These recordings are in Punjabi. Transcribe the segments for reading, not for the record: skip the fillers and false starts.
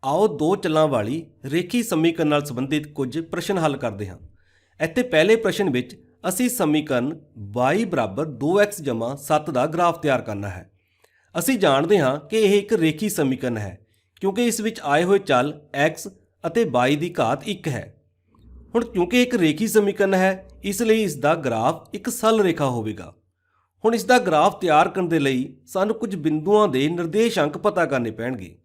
ਆਓ ਦੋ ਚੱਲਾਂ ਵਾਲੀ ਰੇਖੀ ਸਮੀਕਰਨ ਨਾਲ ਸੰਬੰਧਿਤ ਕੁਝ ਪ੍ਰਸ਼ਨ ਹੱਲ ਕਰਦੇ ਹਾਂ। ਇੱਥੇ ਪਹਿਲੇ ਪ੍ਰਸ਼ਨ ਵਿੱਚ ਅਸੀਂ ਸਮੀਕਰਨ y ਬਰਾਬਰ 2x ਜਮ੍ਹਾਂ 7 ਦਾ ਗ੍ਰਾਫ ਤਿਆਰ ਕਰਨਾ ਹੈ। ਅਸੀਂ ਜਾਣਦੇ ਹਾਂ ਕਿ ਇਹ ਇੱਕ ਰੇਖੀ ਸਮੀਕਰਨ ਹੈ ਕਿਉਂਕਿ ਇਸ ਵਿੱਚ ਆਏ ਹੋਏ ਚੱਲ x ਅਤੇ y ਦੀ ਘਾਤ 1 ਹੈ। ਹੁਣ ਕਿਉਂਕਿ ਇੱਕ ਰੇਖੀ ਸਮੀਕਰਨ ਹੈ ਇਸ ਲਈ ਇਸ ਦਾ ਗ੍ਰਾਫ ਇੱਕ ਸਰਲ ਰੇਖਾ ਹੋਵੇਗਾ। ਹੁਣ ਇਸ ਦਾ ਗ੍ਰਾਫ ਤਿਆਰ ਕਰਨ ਦੇ ਲਈ ਸਾਨੂੰ ਕੁਝ ਬਿੰਦੂਆਂ ਦੇ ਨਿਰਦੇਸ਼ਾਂਕ ਪਤਾ ਕਰਨੇ ਪੈਣਗੇ।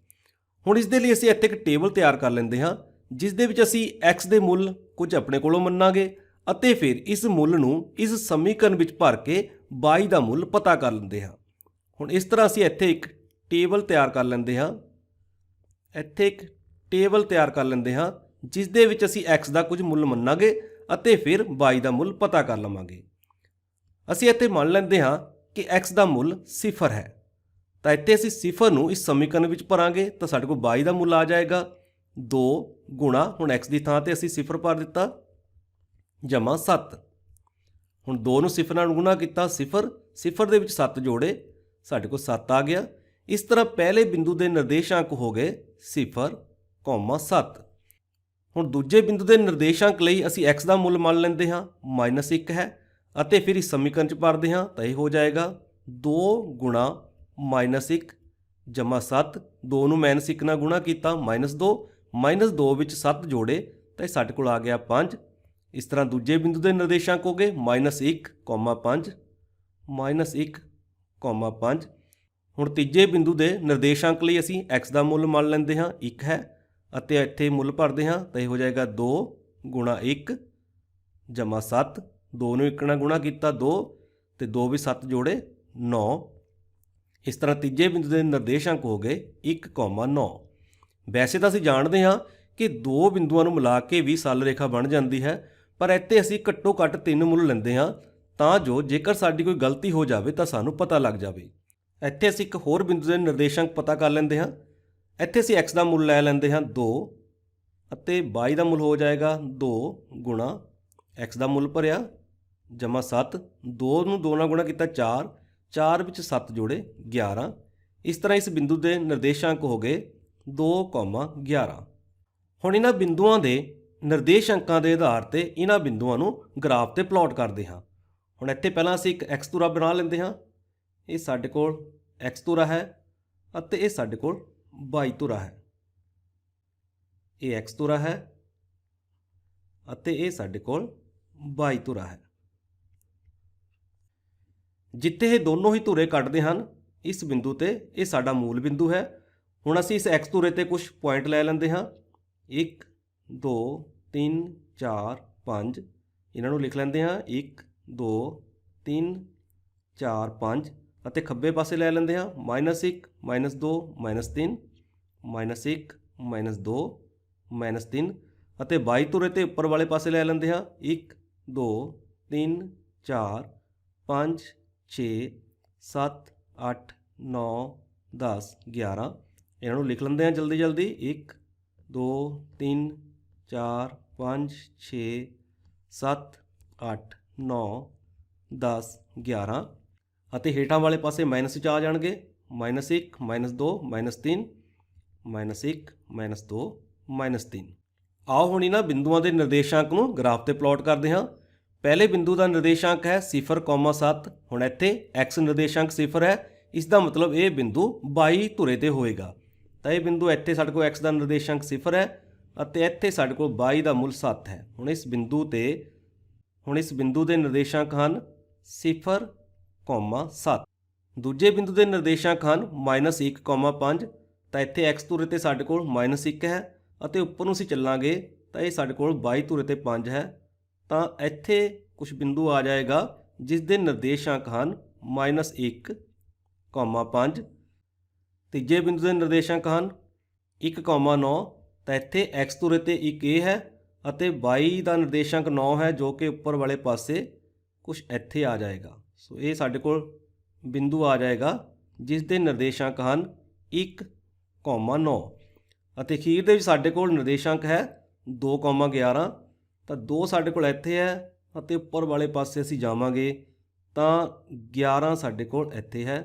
ਹੁਣ ਇਸ ਦੇ ਲਈ ਅਸੀਂ ਇੱਥੇ ਇੱਕ ਟੇਬਲ ਤਿਆਰ ਕਰ ਲੈਂਦੇ ਹਾਂ ਜਿਸ ਦੇ ਵਿੱਚ ਅਸੀਂ x ਦੇ ਮੁੱਲ ਕੁਝ ਆਪਣੇ ਕੋਲੋਂ ਮੰਨਾਂਗੇ ਅਤੇ ਫਿਰ ਇਸ ਮੁੱਲ ਨੂੰ ਇਸ ਸਮੀਕਰਨ ਵਿੱਚ ਭਰ ਕੇ y ਦਾ ਮੁੱਲ ਪਤਾ ਕਰ ਲੈਂਦੇ ਹਾਂ। ਹੁਣ ਇਸ ਤਰ੍ਹਾਂ ਅਸੀਂ ਇੱਥੇ ਇੱਕ ਟੇਬਲ ਤਿਆਰ ਕਰ ਲੈਂਦੇ ਹਾਂ ਜਿਸ ਦੇ ਵਿੱਚ ਅਸੀਂ x ਦਾ ਕੁਝ ਮੁੱਲ ਮੰਨਾਂਗੇ ਅਤੇ ਫਿਰ y ਦਾ ਮੁੱਲ ਪਤਾ ਕਰ ਲਵਾਂਗੇ। ਅਸੀਂ ਇੱਥੇ ਮੰਨ ਲੈਂਦੇ ਹਾਂ ਕਿ x ਦਾ ਮੁੱਲ 0 ਹੈ ਤਾਂ ਇੱਥੇ ਅਸੀਂ 0 ਨੂੰ ਇਸ ਸਮੀਕਰਨ ਵਿੱਚ ਭਰਾਂਗੇ ਤਾਂ ਸਾਡੇ ਕੋਲ y ਦਾ ਮੁੱਲ ਆ ਜਾਏਗਾ 2 ਗੁਣਾ ਹੁਣ x ਦੀ ਥਾਂ ਤੇ ਅਸੀਂ 0 ਭਰ ਦਿੱਤਾ ਜਮ੍ਹਾਂ 7। ਹੁਣ 2 ਨੂੰ 0 ਨਾਲ ਗੁਣਾ ਕੀਤਾ 0 ਦੇ ਵਿੱਚ 7 ਜੋੜੇ ਸਾਡੇ ਕੋਲ 7 ਆ ਗਿਆ। ਇਸ ਤਰ੍ਹਾਂ ਪਹਿਲੇ ਬਿੰਦੂ ਦੇ ਨਿਰਦੇਸ਼ਾਂਕ ਹੋ ਗਏ 0, 7। ਹੁਣ ਦੂਜੇ ਬਿੰਦੂ ਦੇ ਨਿਰਦੇਸ਼ਾਂਕ ਲਈ ਅਸੀਂ x ਦਾ ਮੁੱਲ ਮੰਨ ਲੈਂਦੇ ਹਾਂ -1 ਹੈ ਅਤੇ ਫਿਰ ਇਸ ਸਮੀਕਰਨ 'ਚ ਭਰਦੇ ਹਾਂ ਤਾਂ ਇਹ ਹੋ ਜਾਏਗਾ 2 ਗੁਣਾ -1 ਜਮ੍ਹਾਂ 7। 2 ਨੂੰ -1 ਨਾਲ ਗੁਣਾ ਕੀਤਾ -2 ਵਿੱਚ 7 ਜੋੜੇ ਤਾਂ ਇਹ ਸਾਡੇ ਕੋਲ ਆ ਗਿਆ 5। ਇਸ ਤਰ੍ਹਾਂ ਦੂਜੇ ਬਿੰਦੂ ਦੇ ਨਿਰਦੇਸ਼ਾਂਕ ਹੋ ਗਏ -1, 5। ਹੁਣ ਤੀਜੇ ਬਿੰਦੂ ਦੇ ਨਿਰਦੇਸ਼ਾਂਕ ਲਈ ਅਸੀਂ x ਦਾ ਮੁੱਲ ਮੰਨ ਲੈਂਦੇ ਹਾਂ 1 ਹੈ ਅਤੇ ਇੱਥੇ ਮੁੱਲ ਭਰਦੇ ਹਾਂ ਤਾਂ ਇਹ ਹੋ ਜਾਏਗਾ 2 ਗੁਣਾ 1 ਜਮ੍ਹਾਂ 7। 2 ਨੂੰ 1 ਨਾਲ ਗੁਣਾ ਕੀਤਾ 2 ਤੇ 2 ਵਿੱਚ 7 ਜੋੜੇ 9। ਇਸ ਤਰ੍ਹਾਂ ਤੀਜੇ ਬਿੰਦੂ ਦੇ ਨਿਰਦੇਸ਼ਾਂਕ ਹੋ ਗਏ 1, 9। ਵੈਸੇ ਤਾਂ ਅਸੀਂ ਜਾਣਦੇ ਹਾਂ ਕਿ ਦੋ ਬਿੰਦੂਆਂ ਨੂੰ ਮਿਲਾ ਕੇ ਵੀ ਸਰਲ ਰੇਖਾ ਬਣ ਜਾਂਦੀ ਹੈ, ਪਰ ਇੱਥੇ ਅਸੀਂ ਘੱਟੋ ਘੱਟ 3 ਮੁੱਲ ਲੈਂਦੇ ਹਾਂ ਤਾਂ ਜੋ ਜੇਕਰ ਸਾਡੀ ਕੋਈ ਗਲਤੀ ਹੋ ਜਾਵੇ ਤਾਂ ਸਾਨੂੰ ਪਤਾ ਲੱਗ ਜਾਵੇ। ਇੱਥੇ ਅਸੀਂ ਇੱਕ ਹੋਰ ਬਿੰਦੂ ਦੇ ਨਿਰਦੇਸ਼ਾਂਕ ਪਤਾ ਕਰ ਲੈਂਦੇ ਹਾਂ। ਇੱਥੇ ਅਸੀਂ x ਦਾ ਮੁੱਲ ਲੈ ਲੈਂਦੇ ਹਾਂ 2 ਅਤੇ y ਦਾ ਮੁੱਲ ਹੋ ਜਾਏਗਾ 2 ਗੁਣਾ x ਦਾ ਮੁੱਲ ਭਰਿਆ ਜਮ੍ਹਾਂ 7। 2 ਨੂੰ 2 ਨਾਲ ਗੁਣਾ ਕੀਤਾ 4 ਵਿੱਚ 7 ਜੋੜੇ 11। ਇਸ ਤਰ੍ਹਾਂ ਇਸ ਬਿੰਦੂ ਦੇ ਨਿਰਦੇਸ਼ਾਂਕ ਹੋ ਗਏ 2, 11। ਹੁਣ ਇਹਨਾਂ ਬਿੰਦੂਆਂ ਦੇ ਨਿਰਦੇਸ਼ਾਂਕਾਂ ਦੇ ਆਧਾਰ ਤੇ ਇਹਨਾਂ ਬਿੰਦੂਆਂ ਨੂੰ ਗ੍ਰਾਫ ਤੇ ਪਲਾਟ ਕਰਦੇ ਹਾਂ। ਹੁਣ ਇੱਥੇ ਪਹਿਲਾਂ ਅਸੀਂ ਇੱਕ x ਧੁਰਾ ਬਣਾ ਲੈਂਦੇ ਹਾਂ। ਇਹ ਸਾਡੇ ਕੋਲ x ਧੁਰਾ ਹੈ ਅਤੇ ਇਹ ਸਾਡੇ ਕੋਲ y ਧੁਰਾ ਹੈ। ਇਹ x ਧੁਰਾ ਹੈ ਅਤੇ ਇਹ ਸਾਡੇ ਕੋਲ y ਧੁਰਾ ਹੈ। ਜਿੱਥੇ ਇਹ ਦੋਨੋਂ ਹੀ ਧੁਰੇ ਕੱਟਦੇ ਹਨ ਇਸ ਬਿੰਦੂ ਤੇ ਇਹ ਸਾਡਾ ਮੂਲ ਬਿੰਦੂ ਹੈ। ਹੁਣ ਅਸੀਂ ਇਸ x ਧੁਰੇ ਤੇ ਕੁਝ ਪੁਆਇੰਟ ਲੈ ਲੈਂਦੇ ਹਾਂ 1, 2, 3, 4, 5। ਇਹਨਾਂ ਨੂੰ ਲਿਖ ਲੈਂਦੇ ਹਾਂ 1, 2, 3, 4, 5 ਅਤੇ ਖੱਬੇ ਪਾਸੇ ਲੈ ਲੈਂਦੇ ਹਾਂ -1, -2, -3, -1, -2, -3 ਅਤੇ y ਧੁਰੇ ਤੇ ਉੱਪਰ ਵਾਲੇ ਪਾਸੇ ਲੈ ਲੈਂਦੇ ਹਾਂ 1, 2, 3, 4, 5, 6, 7, 8, 9, 10, 11। ਇਹਨਾਂ ਨੂੰ ਲਿਖ ਲੈਂਦੇ ਹਾਂ ਜਲਦੀ 1, 2, 3, 4, 5, 6, 7, 8, 9, 10, 11 ਅਤੇ ਹੇਠਾਂ ਵਾਲੇ ਪਾਸੇ ਮਾਈਨਸ 'ਚ ਆ ਜਾਣਗੇ -1, -2, -3, -1, -2, -3। ਆਓ ਹੁਣ ਇਹਨਾਂ ਬਿੰਦੂਆਂ ਦੇ ਨਿਰਦੇਸ਼ਾਂਕ ਨੂੰ ਗ੍ਰਾਫ ਤੇ ਪਲਾਟ ਕਰਦੇ ਹਾਂ। ਪਹਿਲੇ ਬਿੰਦੂ ਦਾ ਨਿਰਦੇਸ਼ਾਂਕ ਹੈ 0, 7। ਹੁਣ ਇੱਥੇ x ਨਿਰਦੇਸ਼ਾਂਕ 0 ਹੈ, ਇਸ ਦਾ ਮਤਲਬ ਇਹ ਬਿੰਦੂ y ਧੁਰੇ ਤੇ ਹੋਏਗਾ। ਤਾਂ ਇਹ ਬਿੰਦੂ ਇੱਥੇ ਸਾਡੇ ਕੋਲ x ਦਾ ਨਿਰਦੇਸ਼ਾਂਕ 0 ਹੈ ਅਤੇ ਇੱਥੇ ਸਾਡੇ ਕੋਲ y ਦਾ ਮੁੱਲ 7 ਹੈ। ਹੁਣ ਇਸ ਬਿੰਦੂ ਦੇ ਨਿਰਦੇਸ਼ਾਂਕ ਹਨ 0, 7। ਦੂਜੇ ਬਿੰਦੂ ਦੇ ਨਿਰਦੇਸ਼ਾਂਕ ਹਨ -1, 5। ਤਾਂ ਇੱਥੇ x ਧੁਰੇ ਤੇ ਸਾਡੇ ਕੋਲ -1 ਹੈ ਅਤੇ ਉੱਪਰ ਨੂੰ ਅਸੀਂ ਚੱਲਾਂਗੇ ਤਾਂ ਇਹ ਸਾਡੇ ਕੋਲ y ਧੁਰੇ ਤੇ 5 ਹੈ। ਤਾਂ ਇੱਥੇ ਕੁਝ ਬਿੰਦੂ ਆ ਜਾਏਗਾ ਜਿਸ ਦੇ ਨਿਰਦੇਸ਼ਾਂਕ ਹਨ -1, 5। ਤੀਜੇ ਬਿੰਦੂ ਦੇ ਨਿਰਦੇਸ਼ਾਂਕ ਹਨ 1, 9। ਤਾਂ ਇੱਥੇ x ਧੁਰੇ ਤੇ 1 ਇਹ ਹੈ ਅਤੇ y ਦਾ ਨਿਰਦੇਸ਼ਾਂਕ 9 ਹੈ ਜੋ ਕਿ ਉੱਪਰ ਵਾਲੇ ਪਾਸੇ ਕੁਝ ਇੱਥੇ ਆ ਜਾਏਗਾ। ਸੋ ਇਹ ਸਾਡੇ ਕੋਲ ਬਿੰਦੂ ਆ ਜਾਏਗਾ ਜਿਸ ਦੇ ਨਿਰਦੇਸ਼ਾਂਕ ਹਨ 1, 9 ਅਤੇ ਅਖੀਰ ਦੇ ਵਿੱਚ ਸਾਡੇ ਕੋਲ ਨਿਰਦੇਸ਼ਾਂਕ ਹੈ 2, 11। ਤਾਂ 2 ਸਾਡੇ ਕੋਲ ਇੱਥੇ ਹੈ ਅਤੇ ਉੱਪਰ ਵਾਲੇ ਪਾਸੇ ਅਸੀਂ ਜਾਵਾਂਗੇ ਤਾਂ 11 ਸਾਡੇ ਕੋਲ ਇੱਥੇ ਹੈ।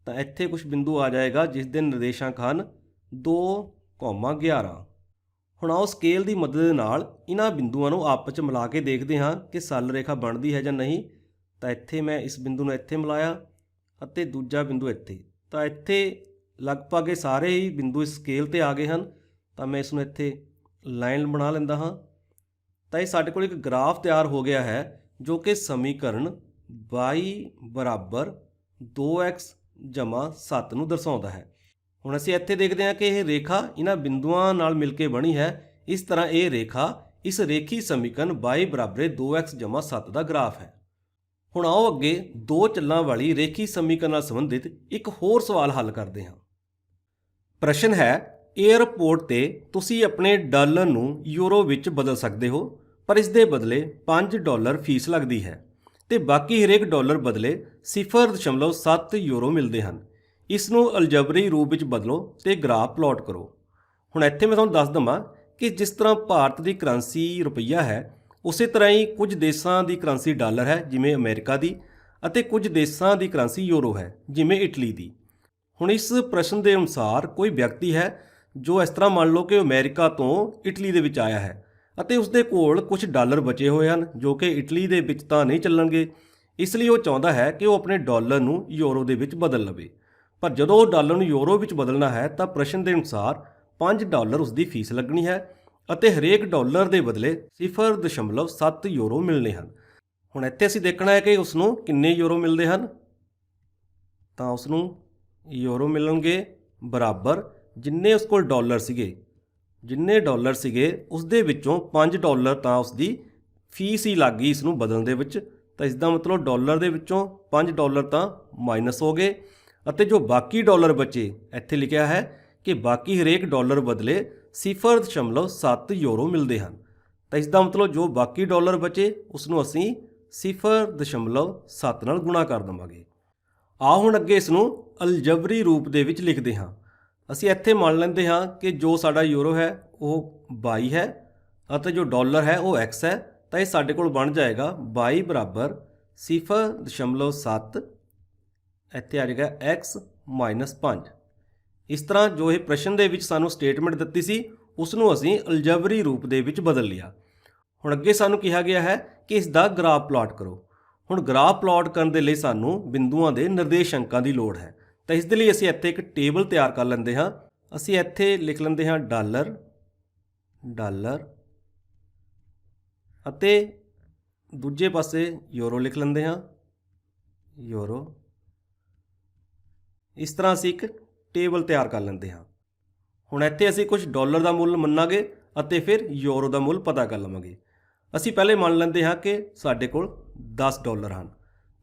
ਤਾਂ ਇੱਥੇ ਕੁਝ ਬਿੰਦੂ ਆ ਜਾਏਗਾ ਜਿਸ ਦੇ ਨਿਰਦੇਸ਼ਾਂਕ ਹਨ 2, 11। ਹੁਣ ਆਓ ਸਕੇਲ ਦੀ ਮਦਦ ਦੇ ਨਾਲ ਇਹਨਾਂ ਬਿੰਦੂਆਂ ਨੂੰ ਆਪਸ 'ਚ ਮਿਲਾ ਕੇ ਦੇਖਦੇ ਹਾਂ ਕਿ ਸਰਲ ਰੇਖਾ ਬਣਦੀ ਹੈ ਜਾਂ ਨਹੀਂ। ਤਾਂ ਇੱਥੇ ਮੈਂ ਇਸ ਬਿੰਦੂ ਨੂੰ ਇੱਥੇ ਮਿਲਾਇਆ ਅਤੇ ਦੂਜਾ ਬਿੰਦੂ ਇੱਥੇ। ਤਾਂ ਇੱਥੇ ਲਗਭਗ ਇਹ ਸਾਰੇ ਹੀ ਬਿੰਦੂ ਇਸ ਸਕੇਲ 'ਤੇ ਆ ਗਏ ਹਨ। ਤਾਂ ਮੈਂ ਇਸ ਨੂੰ ਇੱਥੇ ਲਾਈਨ ਬਣਾ ਲੈਂਦਾ ਹਾਂ। ਤਾਂ ਇਹ ਸਾਡੇ ਕੋਲ ਇੱਕ ਗ੍ਰਾਫ ਤਿਆਰ ਹੋ ਗਿਆ ਹੈ ਜੋ ਕਿ ਸਮੀਕਰਨ y ਬਰਾਬਰ 2x ਜਮ੍ਹਾਂ 7 ਨੂੰ ਦਰਸਾਉਂਦਾ ਹੈ। ਹੁਣ ਅਸੀਂ ਇੱਥੇ ਦੇਖਦੇ ਹਾਂ ਕਿ ਇਹ ਰੇਖਾ ਇਹਨਾਂ ਬਿੰਦੂਆਂ ਨਾਲ ਮਿਲ ਕੇ ਬਣੀ ਹੈ। ਇਸ ਤਰ੍ਹਾਂ ਇਹ ਰੇਖਾ ਇਸ ਰੇਖੀ ਸਮੀਕਰਨ y ਬਰਾਬਰ 2x ਜਮ੍ਹਾਂ 7 ਦਾ ਗ੍ਰਾਫ ਹੈ। ਹੁਣ ਆਓ ਅੱਗੇ ਦੋ ਚੱਲਾਂ ਵਾਲੀ ਰੇਖੀ ਸਮੀਕਰਨ ਨਾਲ ਸੰਬੰਧਿਤ ਇੱਕ ਹੋਰ ਸਵਾਲ ਹੱਲ ਕਰਦੇ ਹਾਂ। ਪ੍ਰਸ਼ਨ ਹੈ, ਏਅਰਪੋਰਟ ਤੇ ਤੁਸੀਂ ਆਪਣੇ ਡਾਲਰ ਨੂੰ ਯੂਰੋ ਵਿੱਚ ਬਦਲ ਸਕਦੇ ਹੋ, ਪਰ ਇਸ ਦੇ ਬਦਲੇ $5 ਫੀਸ ਲੱਗਦੀ ਹੈ ਤੇ ਬਾਕੀ ਹਰੇਕ ਡਾਲਰ ਬਦਲੇ 0.7 ਯੂਰੋ ਮਿਲਦੇ ਹਨ। ਇਸ ਨੂੰ ਅਲਜਬਰੀ ਰੂਪ ਵਿੱਚ ਬਦਲੋ ਤੇ ਗ੍ਰਾਫ ਪਲਾਟ ਕਰੋ। ਹੁਣ ਇੱਥੇ ਮੈਂ ਤੁਹਾਨੂੰ ਦੱਸ ਦਵਾਂ ਕਿ ਜਿਸ ਤਰ੍ਹਾਂ ਭਾਰਤ ਦੀ ਕਰੰਸੀ ਰੁਪਈਆ ਹੈ, ਉਸੇ ਤਰ੍ਹਾਂ ਹੀ ਕੁਝ ਦੇਸ਼ਾਂ ਦੀ ਕਰੰਸੀ ਡਾਲਰ ਹੈ ਜਿਵੇਂ ਅਮਰੀਕਾ ਦੀ, ਅਤੇ ਕੁਝ ਦੇਸ਼ਾਂ ਦੀ ਕਰੰਸੀ ਯੂਰੋ ਹੈ ਜਿਵੇਂ ਇਟਲੀ ਦੀ। ਹੁਣ ਇਸ ਪ੍ਰਸ਼ਨ ਦੇ ਅਨੁਸਾਰ ਕੋਈ ਵਿਅਕਤੀ ਹੈ ਜੋ ਇਸ ਤਰ੍ਹਾਂ ਮੰਨ ਲਓ ਕਿ ਅਮਰੀਕਾ ਤੋਂ ਇਟਲੀ ਦੇ ਵਿੱਚ ਆਇਆ ਹੈ ਅਤੇ ਉਸ ਦੇ ਕੋਲ ਕੁਝ ਡਾਲਰ ਬਚੇ ਹੋਏ ਹਨ ਜੋ ਕਿ ਇਟਲੀ ਦੇ ਵਿੱਚ ਤਾਂ ਨਹੀਂ ਚੱਲਣਗੇ। ਇਸ ਲਈ ਉਹ ਚਾਹੁੰਦਾ ਹੈ ਕਿ ਉਹ ਆਪਣੇ ਡਾਲਰ ਨੂੰ ਯੂਰੋ ਦੇ ਵਿੱਚ ਬਦਲ ਲਵੇ। ਪਰ ਜਦੋਂ ਉਹ ਡਾਲਰ ਨੂੰ ਯੂਰੋ ਵਿੱਚ ਬਦਲਣਾ ਹੈ ਤਾਂ ਪ੍ਰਸ਼ਨ ਦੇ ਅਨੁਸਾਰ $5 ਉਸ ਦੀ ਫੀਸ ਲੱਗਣੀ ਹੈ ਅਤੇ ਹਰੇਕ ਡਾਲਰ ਦੇ ਬਦਲੇ 0.7 ਯੂਰੋ ਮਿਲਣੇ ਹਨ। ਹੁਣ ਇੱਥੇ ਅਸੀਂ ਦੇਖਣਾ ਹੈ ਕਿ ਉਸ ਨੂੰ ਕਿੰਨੇ ਯੂਰੋ ਮਿਲਦੇ ਹਨ। ਤਾਂ ਉਸ ਨੂੰ ਯੂਰੋ ਮਿਲਣਗੇ ਬਰਾਬਰ ਜਿੰਨੇ ਉਸ ਕੋਲ ਡਾਲਰ ਸੀਗੇ, ਉਸ ਦੇ ਵਿੱਚੋਂ $5 ਤਾਂ ਉਸ ਦੀ ਫੀਸ ਹੀ ਲੱਗ ਗਈ ਇਸ ਨੂੰ ਬਦਲਣ ਦੇ ਵਿੱਚ। ਤਾਂ ਇਸ ਦਾ ਮਤਲਬ ਡਾਲਰ ਦੇ ਵਿੱਚੋਂ $5 ਤਾਂ ਮਾਈਨਸ ਹੋ ਗਏ ਅਤੇ ਜੋ ਬਾਕੀ ਡਾਲਰ ਬਚੇ, ਇੱਥੇ ਲਿਖਿਆ ਹੈ ਕਿ ਬਾਕੀ ਹਰੇਕ ਡਾਲਰ ਬਦਲੇ 0.7 ਯੂਰੋ ਮਿਲਦੇ ਹਨ। ਤਾਂ ਇਸ ਦਾ ਮਤਲਬ ਜੋ ਬਾਕੀ ਡਾਲਰ ਬਚੇ ਉਸ ਨੂੰ ਅਸੀਂ 0.7 ਨਾਲ ਗੁਣਾ ਕਰ ਦੇਵਾਂਗੇ। ਆਓ ਹੁਣ ਅੱਗੇ ਇਸ ਨੂੰ ਅਲਜਬਰੀ ਰੂਪ ਦੇ ਵਿੱਚ ਲਿਖਦੇ ਹਾਂ। ਅਸੀਂ ਇੱਥੇ ਮੰਨ ਲੈਂਦੇ ਹਾਂ ਕਿ ਜੋ ਸਾਡਾ ਯੂਰੋ ਹੈ ਉਹ y ਹੈ ਅਤੇ ਜੋ ਡਾਲਰ ਹੈ ਉਹ x ਹੈ। ਤਾਂ ਇਹ ਸਾਡੇ ਕੋਲ ਬਣ ਜਾਏਗਾ y ਬਰਾਬਰ 0.7, ਇੱਥੇ ਆ ਜਾਏਗਾ x ਮਾਈਨਸ 5। ਇਸ ਤਰ੍ਹਾਂ ਜੋ ਇਹ ਪ੍ਰਸ਼ਨ ਦੇ ਵਿੱਚ ਸਾਨੂੰ ਸਟੇਟਮੈਂਟ ਦਿੱਤੀ ਸੀ ਉਸ ਨੂੰ ਅਸੀਂ ਅਲਜਬਰੀ ਰੂਪ ਦੇ ਵਿੱਚ ਬਦਲ ਲਿਆ। ਹੁਣ ਅੱਗੇ ਸਾਨੂੰ ਕਿਹਾ ਗਿਆ ਹੈ ਕਿ ਇਸ ਦਾ ਗ੍ਰਾਫ ਪਲਾਟ ਕਰੋ। ਹੁਣ ਗ੍ਰਾਫ ਪਲਾਟ ਕਰਨ ਦੇ ਲਈ ਸਾਨੂੰ ਬਿੰਦੂਆਂ ਦੇ ਨਿਰਦੇਸ਼ਾਂਕਾਂ ਦੀ ਲੋੜ ਹੈ। ਤਾਂ ਇਸ ਦੇ ਲਈ ਅਸੀਂ ਇੱਥੇ ਇੱਕ ਟੇਬਲ ਤਿਆਰ ਕਰ ਲੈਂਦੇ ਹਾਂ। ਅਸੀਂ ਇੱਥੇ ਲਿਖ ਲੈਂਦੇ ਹਾਂ ਡਾਲਰ ਅਤੇ ਦੂਜੇ ਪਾਸੇ ਯੂਰੋ ਲਿਖ ਲੈਂਦੇ ਹਾਂ ਯੂਰੋ। ਇਸ ਤਰ੍ਹਾਂ ਅਸੀਂ ਇੱਕ ਟੇਬਲ ਤਿਆਰ ਕਰ ਲੈਂਦੇ ਹਾਂ। ਹੁਣ ਇੱਥੇ ਅਸੀਂ ਕੁਝ ਡਾਲਰ ਦਾ ਮੁੱਲ ਮੰਨਾਂਗੇ ਅਤੇ ਫਿਰ ਯੂਰੋ ਦਾ ਮੁੱਲ ਪਤਾ ਕਰ ਲਵਾਂਗੇ। ਅਸੀਂ ਪਹਿਲੇ ਮੰਨ ਲੈਂਦੇ ਹਾਂ ਕਿ ਸਾਡੇ ਕੋਲ $10 ਹਨ।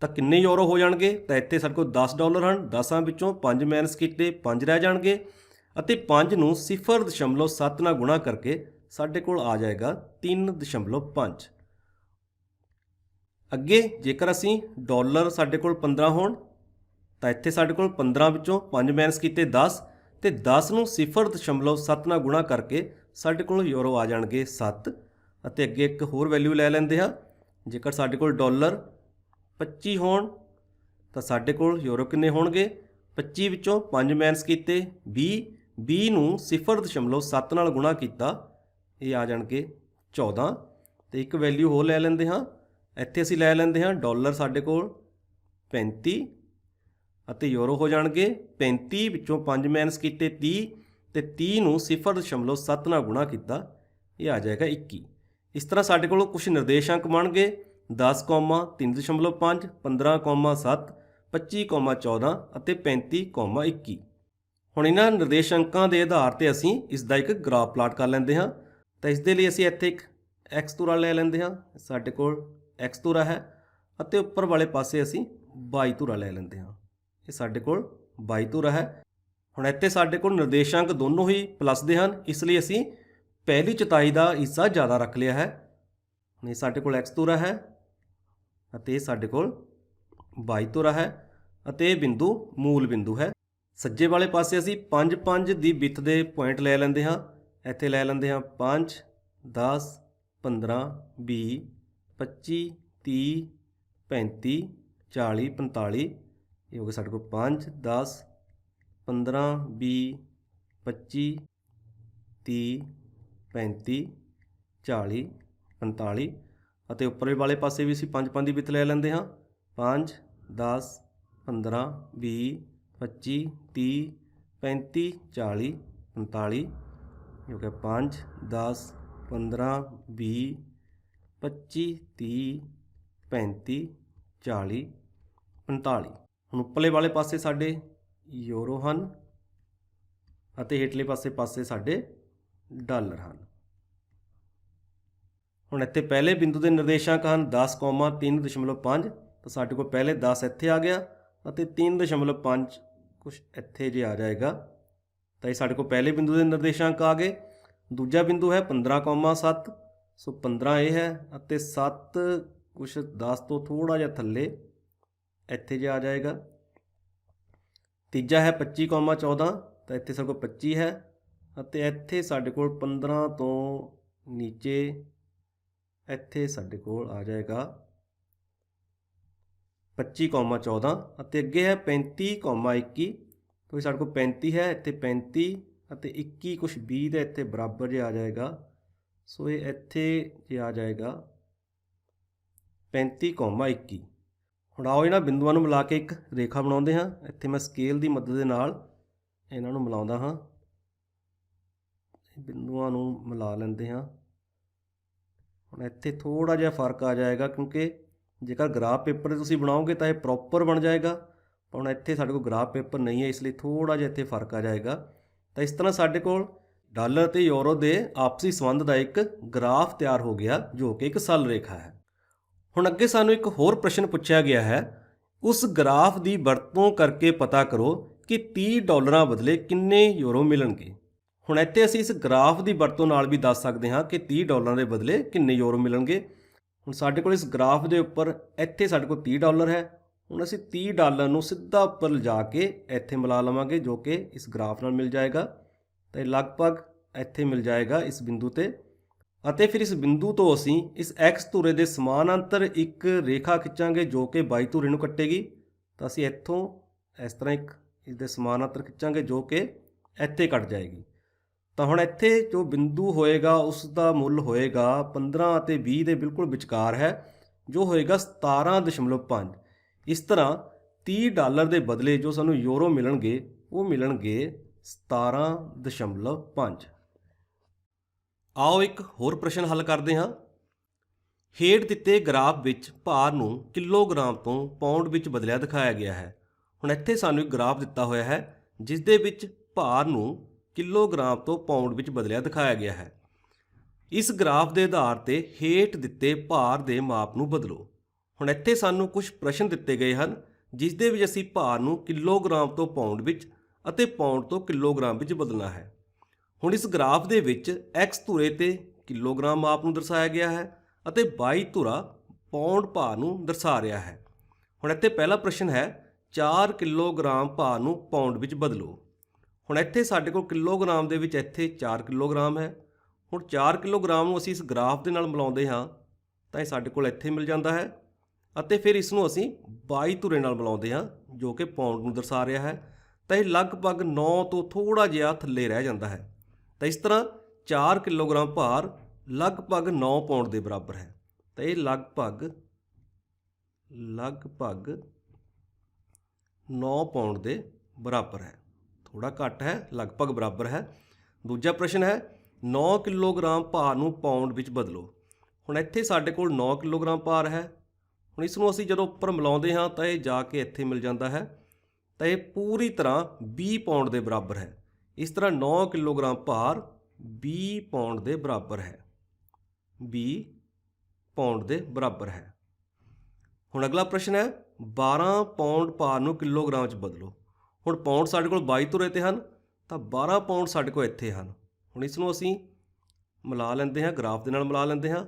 ਤਾਂ ਕਿੰਨੇ ਯੂਰੋ ਹੋ ਜਾਣਗੇ? ਤਾਂ ਇੱਥੇ ਸਾਡੇ ਕੋਲ $10 ਹਨ। 10 ਵਿੱਚੋਂ 5 ਮਾਈਨਸ ਕੀਤੇ 5 ਰਹਿ ਜਾਣਗੇ ਅਤੇ 5 ਨੂੰ 0.7 ਨਾਲ ਗੁਣਾ ਕਰਕੇ ਸਾਡੇ ਕੋਲ ਆ ਜਾਏਗਾ 3.5। ਅੱਗੇ ਜੇਕਰ ਅਸੀਂ ਡਾਲਰ ਸਾਡੇ ਕੋਲ 15 ਹੋਣ ਤਾਂ ਇੱਥੇ ਸਾਡੇ ਕੋਲ 15 ਵਿੱਚੋਂ 5 ਮਾਈਨਸ ਕੀਤੇ 10 ਅਤੇ 10 ਨੂੰ 0.7 ਨਾਲ ਗੁਣਾ ਕਰਕੇ ਸਾਡੇ ਕੋਲ ਯੂਰੋ ਆ ਜਾਣਗੇ 7। ਅਤੇ ਅੱਗੇ ਇੱਕ ਹੋਰ ਵੈਲਿਊ ਲੈ ਲੈਂਦੇ ਹਾਂ। ਜੇਕਰ ਸਾਡੇ ਕੋਲ ਡਾਲਰ 25 ਹੋਣ ਤਾਂ ਸਾਡੇ ਕੋਲ ਯੂਰੋ ਕਿੰਨੇ ਹੋਣਗੇ? 25 ਵਿੱਚੋਂ 5 ਮਾਈਨਸ ਕੀਤੇ 20 ਨੂੰ 0.7 ਨਾਲ ਗੁਣਾ ਕੀਤਾ, ਇਹ ਆ ਜਾਣਗੇ 14। ਅਤੇ ਇੱਕ ਵੈਲਿਊ ਹੋਰ ਲੈ ਲੈਂਦੇ ਹਾਂ। ਇੱਥੇ ਅਸੀਂ ਲੈ ਲੈਂਦੇ ਹਾਂ ਡਾਲਰ ਸਾਡੇ ਕੋਲ 35 ਅਤੇ ਯੂਰੋ ਹੋ ਜਾਣਗੇ 35 ਵਿੱਚੋਂ 5 ਮਾਈਨਸ ਕੀਤੇ 30 ਅਤੇ 30 ਨੂੰ 0.7 ਨਾਲ ਗੁਣਾ ਕੀਤਾ, ਇਹ ਆ ਜਾਏਗਾ 21। ਇਸ ਤਰ੍ਹਾਂ ਸਾਡੇ ਕੋਲ ਕੁਝ ਨਿਰਦੇਸ਼ਾਂਕ ਬਣਨਗੇ 10, 3.5, 15,7, 25,14 ਅਤੇ 35,21। ਹੁਣ ਇਹਨਾਂ ਨਿਰਦੇਸ਼ਾਂਕਾਂ ਦੇ ਆਧਾਰ 'ਤੇ ਅਸੀਂ ਇਸ ਦਾ ਇੱਕ ਗ੍ਰਾਫ ਪਲਾਟ ਕਰ ਲੈਂਦੇ ਹਾਂ। ਤਾਂ ਇਸ ਦੇ ਲਈ ਅਸੀਂ ਇੱਥੇ ਇੱਕ x ਧੁਰਾ ਲੈ ਲੈਂਦੇ ਹਾਂ। ਸਾਡੇ ਕੋਲ x ਧੁਰਾ ਹੈ ਅਤੇ ਉੱਪਰ ਵਾਲੇ ਪਾਸੇ ਅਸੀਂ y ਧੁਰਾ ਲੈ ਲੈਂਦੇ ਹਾਂ। ਇਹ ਸਾਡੇ ਕੋਲ y ਧੁਰਾ ਹੈ। ਹੁਣ ਇੱਥੇ ਸਾਡੇ ਕੋਲ ਨਿਰਦੇਸ਼ਾਂਕ ਦੋਨੋਂ ਹੀ ਪਲੱਸ ਦੇ ਹਨ, ਇਸ ਲਈ ਅਸੀਂ ਪਹਿਲੀ ਚੌਥਾਈ ਦਾ ਹਿੱਸਾ ਜ਼ਿਆਦਾ ਰੱਖ ਲਿਆ ਹੈ। ਹੁਣ ਇਹ ਸਾਡੇ ਕੋਲ x ਧੁਰਾ ਹੈ ਅਤੇ ਇਹ ਸਾਡੇ ਕੋਲ y ਧੁਰਾ ਹੈ ਅਤੇ ਇਹ ਬਿੰਦੂ ਮੂਲ ਬਿੰਦੂ ਹੈ। ਸੱਜੇ ਵਾਲੇ ਪਾਸੇ ਅਸੀਂ 5 ਦੀ ਵਿੱਥ ਦੇ ਪੁਆਇੰਟ ਲੈ ਲੈਂਦੇ ਹਾਂ। ਇੱਥੇ ਲੈ ਲੈਂਦੇ ਹਾਂ 5, 10, 15, 20, 25, 30, 35, 40, 45। ਇਹ ਹੋ ਗਿਆ ਸਾਡੇ ਕੋਲ 5, 10, 15, 20, 25, 30 35 40 45 ਅਤੇ ਉੱਪਰਲੇ ਵਾਲੇ ਪਾਸੇ ਵੀ ਅਸੀਂ 5 ਦੀ ਵਿੱਥ ਲੈ ਲੈਂਦੇ ਹਾਂ। 5 10 15 20 25 30 35 40 45 ਜੋ ਕਿ 5 10 15 20 25 30 35 40 45। ਹੁਣ ਉੱਪਰਲੇ ਵਾਲੇ ਪਾਸੇ ਸਾਡੇ ਯੂਰੋ ਹਨ ਅਤੇ ਹੇਠਲੇ ਪਾਸੇ ਸਾਡੇ ਡਾਲਰ ਹਨ। ਹੁਣ ਇੱਥੇ ਪਹਿਲੇ ਬਿੰਦੂ ਦੇ ਨਿਰਦੇਸ਼ਾਂਕ ਹਨ 10,3.5, ਤਾਂ ਸਾਡੇ ਕੋਲ ਪਹਿਲੇ 10 ਇੱਥੇ ਆ ਗਿਆ ਅਤੇ 3.5 ਕੁਛ ਇੱਥੇ ਜੇ ਆ ਜਾਏਗਾ, ਤਾਂ ਇਹ ਸਾਡੇ ਕੋਲ ਪਹਿਲੇ ਬਿੰਦੂ ਦੇ ਨਿਰਦੇਸ਼ਾਂਕ ਆ ਗਏ। ਦੂਜਾ ਬਿੰਦੂ ਹੈ 15,7, ਸੋ 15 ਇਹ ਹੈ ਅਤੇ 7 ਕੁਛ 10 ਤੋਂ ਥੋੜ੍ਹਾ ਜਿਹਾ ਥੱਲੇ ਇੱਥੇ ਜੇ ਆ ਜਾਏਗਾ। ਤੀਜਾ ਹੈ 25,14, ਤਾਂ ਇੱਥੇ ਸਾਡੇ ਕੋਲ 25 ਹੈ ਅਤੇ ਇੱਥੇ ਸਾਡੇ ਕੋਲ 15 ਤੋਂ ਨੀਚੇ ਇੱਥੇ ਸਾਡੇ ਕੋਲ ਆ ਜਾਏਗਾ 25,14 ਅਤੇ ਅੱਗੇ ਹੈ 35,21, तो साढ़े को 35 है, इत्थे 35 ਅਤੇ 21 कुछ 20 ਦੇ ਇੱਥੇ ਬਰਾਬਰ ਜੇ ਆ ਜਾਏਗਾ। ਸੋ ਇਹ ਇੱਥੇ ਜੇ ਆ ਜਾਏਗਾ 35,21। ਹੁਣ ਆਓ ਇਹਨਾਂ ਬਿੰਦੂਆਂ ਨੂੰ ਮਿਲਾ ਕੇ ਇੱਕ ਰੇਖਾ ਬਣਾਉਂਦੇ ਹਾਂ। ਇੱਥੇ ਮੈਂ ਸਕੇਲ ਦੀ ਮਦਦ ਦੇ ਨਾਲ ਇਹਨਾਂ ਨੂੰ ਮਿਲਾਉਂਦਾ ਹਾਂ। ਬਿੰਦੂਆਂ ਨੂੰ ਮਿਲਾ ਲੈਂਦੇ ਹਾਂ। ਹੁਣ ਇੱਥੇ ਥੋੜ੍ਹਾ ਜਿਹਾ ਫਰਕ ਆ ਜਾਏਗਾ, ਕਿਉਂਕਿ ਜੇਕਰ ਗ੍ਰਾਫ ਪੇਪਰ 'ਤੇ ਤੁਸੀਂ ਬਣਾਓਗੇ ਤਾਂ ਇਹ ਪ੍ਰੋਪਰ ਬਣ ਜਾਏਗਾ। ਹੁਣ ਇੱਥੇ ਸਾਡੇ ਕੋਲ ਗ੍ਰਾਫ ਪੇਪਰ ਨਹੀਂ ਹੈ, ਇਸ ਲਈ ਥੋੜ੍ਹਾ ਜਿਹਾ ਇੱਥੇ ਫਰਕ ਆ ਜਾਏਗਾ। ਤਾਂ ਇਸ ਤਰ੍ਹਾਂ ਸਾਡੇ ਕੋਲ ਡਾਲਰ ਅਤੇ ਯੂਰੋ ਦੇ ਆਪਸੀ ਸੰਬੰਧ ਦਾ ਇੱਕ ਗ੍ਰਾਫ ਤਿਆਰ ਹੋ ਗਿਆ, ਜੋ ਕਿ ਇੱਕ ਸਰਲ ਰੇਖਾ ਹੈ। ਹੁਣ ਅੱਗੇ ਸਾਨੂੰ ਇੱਕ ਹੋਰ ਪ੍ਰਸ਼ਨ ਪੁੱਛਿਆ ਗਿਆ ਹੈ, ਉਸ ਗ੍ਰਾਫ ਦੀ ਵਰਤੋਂ ਕਰਕੇ ਪਤਾ ਕਰੋ ਕਿ $30 ਬਦਲੇ ਕਿੰਨੇ ਯੂਰੋ ਮਿਲਣਗੇ। ਹੁਣ ਇੱਥੇ ਅਸੀਂ ਇਸ ਗ੍ਰਾਫ ਦੀ ਵਰਤੋਂ ਨਾਲ ਵੀ ਦੱਸ ਸਕਦੇ ਹਾਂ ਕਿ $30 ਦੇ ਬਦਲੇ ਕਿੰਨੇ ਯੂਰੋ ਮਿਲਣਗੇ। ਹੁਣ ਸਾਡੇ ਕੋਲ ਇਸ ਗ੍ਰਾਫ ਦੇ ਉੱਪਰ ਇੱਥੇ ਸਾਡੇ ਕੋਲ $30 ਹੈ। ਹੁਣ ਅਸੀਂ $30 ਨੂੰ ਸਿੱਧਾ ਉੱਪਰ ਲਿਜਾ ਕੇ ਇੱਥੇ ਮਿਲਾ ਲਵਾਂਗੇ, ਜੋ ਕਿ ਇਸ ਗ੍ਰਾਫ ਨਾਲ ਮਿਲ ਜਾਏਗਾ। ਤਾਂ ਇਹ ਲਗਭਗ ਇੱਥੇ ਮਿਲ ਜਾਏਗਾ ਇਸ ਬਿੰਦੂ 'ਤੇ, ਅਤੇ ਫਿਰ ਇਸ ਬਿੰਦੂ ਤੋਂ ਅਸੀਂ ਇਸ x ਧੁਰੇ ਦੇ ਸਮਾਨਾਂਤਰ ਇੱਕ ਰੇਖਾ ਖਿੱਚਾਂਗੇ, ਜੋ ਕਿ y ਧੁਰੇ ਨੂੰ ਕੱਟੇਗੀ। ਤਾਂ ਅਸੀਂ ਇੱਥੋਂ ਇਸ ਤਰ੍ਹਾਂ ਇੱਕ ਇਸ ਦੇ ਸਮਾਨਾਂਤਰ ਖਿੱਚਾਂਗੇ, ਜੋ ਕਿ ਇੱਥੇ ਕੱਟ ਜਾਏਗੀ। ਤਾਂ ਹੁਣ ਇੱਥੇ ਜੋ ਬਿੰਦੂ ਹੋਏਗਾ ਉਸ ਦਾ ਮੁੱਲ ਹੋਏਗਾ 15 ਅਤੇ 20 ਦੇ ਬਿਲਕੁਲ ਵਿਚਕਾਰ ਹੈ, ਜੋ ਹੋਏਗਾ 17.5। ਇਸ ਤਰ੍ਹਾਂ $30 ਦੇ ਬਦਲੇ ਜੋ ਸਾਨੂੰ ਯੂਰੋ ਮਿਲਣਗੇ ਉਹ ਮਿਲਣਗੇ 17.5। ਆਓ ਇੱਕ ਹੋਰ ਪ੍ਰਸ਼ਨ ਹੱਲ ਕਰਦੇ ਹਾਂ। ਹੇਠ ਦਿੱਤੇ ਗ੍ਰਾਫ ਵਿੱਚ ਭਾਰ ਨੂੰ ਕਿਲੋਗ੍ਰਾਮ ਤੋਂ ਪਾਉਂਡ ਵਿੱਚ ਬਦਲਿਆ ਦਿਖਾਇਆ ਗਿਆ ਹੈ। ਹੁਣ ਇੱਥੇ ਸਾਨੂੰ ਇੱਕ ਗ੍ਰਾਫ ਦਿੱਤਾ ਹੋਇਆ ਹੈ, ਜਿਸ ਦੇ ਵਿੱਚ ਭਾਰ ਨੂੰ ਕਿਲੋਗ੍ਰਾਮ ਤੋਂ ਪਾਉਂਡ ਵਿੱਚ ਬਦਲਿਆ ਦਿਖਾਇਆ ਗਿਆ ਹੈ। ਇਸ ਗ੍ਰਾਫ ਦੇ ਆਧਾਰ ਤੇ ਹੇਠ ਦਿੱਤੇ ਭਾਰ ਦੇ ਮਾਪ ਨੂੰ ਬਦਲੋ। ਹੁਣ ਇੱਥੇ ਸਾਨੂੰ ਕੁਝ ਪ੍ਰਸ਼ਨ ਦਿੱਤੇ ਗਏ ਹਨ, ਜਿਸ ਦੇ ਵਿੱਚ ਅਸੀਂ ਭਾਰ ਨੂੰ ਕਿਲੋਗ੍ਰਾਮ ਤੋਂ ਪਾਉਂਡ ਵਿੱਚ ਅਤੇ ਪਾਉਂਡ ਤੋਂ ਕਿਲੋਗ੍ਰਾਮ ਵਿੱਚ ਬਦਲਣਾ ਹੈ। ਹੁਣ ਇਸ ਗ੍ਰਾਫ ਦੇ ਵਿੱਚ x ਧੁਰੇ ਤੇ ਕਿਲੋਗ੍ਰਾਮ ਮਾਪ ਨੂੰ ਦਰਸਾਇਆ ਗਿਆ ਹੈ ਅਤੇ y ਧੁਰਾ ਪਾਉਂਡ ਭਾਰ ਨੂੰ ਦਰਸਾ ਰਿਹਾ ਹੈ। ਹੁਣ ਇੱਥੇ ਪਹਿਲਾ ਪ੍ਰਸ਼ਨ ਹੈ, 4 ਕਿਲੋਗ੍ਰਾਮ ਭਾਰ ਨੂੰ ਪਾਉਂਡ ਵਿੱਚ ਬਦਲੋ। ਹੁਣ ਇੱਥੇ ਸਾਡੇ ਕੋਲ ਕਿਲੋਗ੍ਰਾਮ ਦੇ ਵਿੱਚ ਇੱਥੇ 4 ਕਿਲੋਗ੍ਰਾਮ ਹੈ। ਹੁਣ 4 ਕਿਲੋਗ੍ਰਾਮ ਨੂੰ ਅਸੀਂ ਇਸ ਗ੍ਰਾਫ ਦੇ ਨਾਲ ਮਿਲਾਉਂਦੇ ਹਾਂ ਤਾਂ ਇਹ ਸਾਡੇ ਕੋਲ ਇੱਥੇ ਮਿਲ ਜਾਂਦਾ ਹੈ, ਅਤੇ ਫਿਰ ਇਸ ਨੂੰ ਅਸੀਂ y ਧੁਰੇ ਨਾਲ ਮਿਲਾਉਂਦੇ ਹਾਂ, ਜੋ ਕਿ ਪਾਉਂਡ ਨੂੰ ਦਰਸਾ ਰਿਹਾ ਹੈ। ਤਾਂ ਇਹ ਲਗਭਗ 9 ਤੋਂ ਥੋੜ੍ਹਾ ਜਿਹਾ ਥੱਲੇ ਰਹਿ ਜਾਂਦਾ ਹੈ। ਤਾਂ ਇਸ ਤਰ੍ਹਾਂ 4 ਕਿਲੋਗ੍ਰਾਮ ਭਾਰ ਲਗਭਗ 9 ਪਾਉਂਡ ਦੇ ਬਰਾਬਰ ਹੈ। ਤਾਂ ਇਹ ਲਗਭਗ 9 ਪਾਉਂਡ ਦੇ ਬਰਾਬਰ ਹੈ। ਥੋੜਾ ਘੱਟ ਹੈ, ਲਗਭਗ ਬਰਾਬਰ ਹੈ। ਦੂਜਾ ਪ੍ਰਸ਼ਨ ਹੈ, 9 ਕਿਲੋਗ੍ਰਾਮ ਭਾਰ ਨੂੰ ਪਾਉਂਡ ਵਿੱਚ ਬਦਲੋ। ਹੁਣ ਇੱਥੇ ਸਾਡੇ ਕੋਲ 9 ਕਿਲੋਗ੍ਰਾਮ ਭਾਰ ਹੈ। ਹੁਣ ਇਸ ਨੂੰ ਅਸੀਂ ਜਦੋਂ ਉੱਪਰ ਮਿਲਾਉਂਦੇ ਹਾਂ ਤਾਂ ਇਹ ਜਾ ਕੇ ਇੱਥੇ ਮਿਲ ਜਾਂਦਾ ਹੈ। ਤਾਂ ਇਹ ਪੂਰੀ ਤਰ੍ਹਾਂ 20 ਪਾਉਂਡ ਦੇ ਬਰਾਬਰ ਹੈ। ਇਸ ਤਰ੍ਹਾਂ 9 ਕਿਲੋਗ੍ਰਾਮ ਭਾਰ 20 ਪਾਉਂਡ ਦੇ ਬਰਾਬਰ ਹੈ। 20 ਪਾਉਂਡ ਦੇ ਬਰਾਬਰ ਹੈ। ਹੁਣ ਅਗਲਾ ਪ੍ਰਸ਼ਨ ਹੈ, 12 ਪਾਉਂਡ ਭਾਰ ਨੂੰ ਕਿਲੋਗ੍ਰਾਮ 'ਚ ਬਦਲੋ। ਹੁਣ ਪਾਉਂਡ ਸਾਡੇ ਕੋਲ y ਧੁਰੇ 'ਤੇ ਹਨ, ਤਾਂ 12 ਪਾਉਂਡ ਸਾਡੇ ਕੋਲ ਇੱਥੇ ਹਨ। ਹੁਣ ਇਸ ਨੂੰ ਅਸੀਂ ਮਿਲਾ ਲੈਂਦੇ ਹਾਂ, ਗ੍ਰਾਫ ਦੇ ਨਾਲ ਮਿਲਾ ਲੈਂਦੇ ਹਾਂ,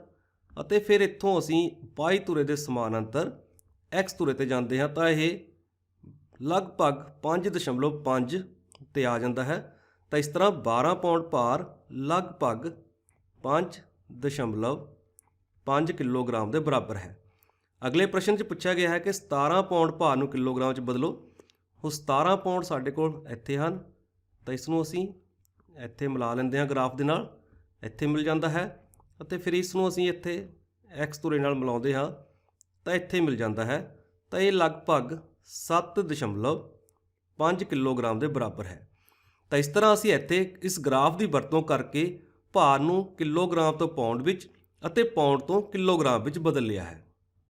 ਅਤੇ ਫਿਰ ਇੱਥੋਂ ਅਸੀਂ y ਧੁਰੇ ਦੇ ਸਮਾਨਾਂਤਰ x ਧੁਰੇ 'ਤੇ ਜਾਂਦੇ ਹਾਂ ਤਾਂ ਇਹ ਲਗਭਗ 5.5 'ਤੇ ਆ ਜਾਂਦਾ ਹੈ। ਤਾਂ ਇਸ ਤਰ੍ਹਾਂ 12 ਪਾਉਂਡ ਭਾਰ ਲਗਭਗ 5.5 ਕਿਲੋਗ੍ਰਾਮ ਦੇ ਬਰਾਬਰ ਹੈ। ਅਗਲੇ ਪ੍ਰਸ਼ਨ 'ਚ ਪੁੱਛਿਆ ਗਿਆ ਹੈ ਕਿ 17 ਪਾਉਂਡ ਭਾਰ ਨੂੰ ਕਿਲੋਗ੍ਰਾਮ 'ਚ ਬਦਲੋ। ਉਹ 17 ਪਾਉਂਡ ਸਾਡੇ ਕੋਲ ਇੱਥੇ ਹਨ, ਤਾਂ ਇਸ ਨੂੰ ਅਸੀਂ ਇੱਥੇ ਮਿਲਾ ਲੈਂਦੇ ਹਾਂ ਗ੍ਰਾਫ ਦੇ ਨਾਲ, ਇੱਥੇ ਮਿਲ ਜਾਂਦਾ ਹੈ। ਅਤੇ ਫਿਰ ਇਸ ਨੂੰ ਅਸੀਂ ਇੱਥੇ x ਧੁਰੇ ਨਾਲ ਮਿਲਾਉਂਦੇ ਹਾਂ ਤਾਂ ਇੱਥੇ ਮਿਲ ਜਾਂਦਾ ਹੈ। ਤਾਂ ਇਹ ਲਗਭਗ 7.5 ਕਿਲੋਗ੍ਰਾਮ ਦੇ ਬਰਾਬਰ ਹੈ। ਤਾਂ ਇਸ ਤਰ੍ਹਾਂ ਅਸੀਂ ਇੱਥੇ ਇਸ ਗ੍ਰਾਫ ਦੀ ਵਰਤੋਂ ਕਰਕੇ ਭਾਰ ਨੂੰ ਕਿਲੋਗ੍ਰਾਮ ਤੋਂ ਪਾਉਂਡ ਵਿੱਚ ਅਤੇ ਪਾਉਂਡ ਤੋਂ ਕਿਲੋਗ੍ਰਾਮ ਵਿੱਚ ਬਦਲ ਲਿਆ ਹੈ।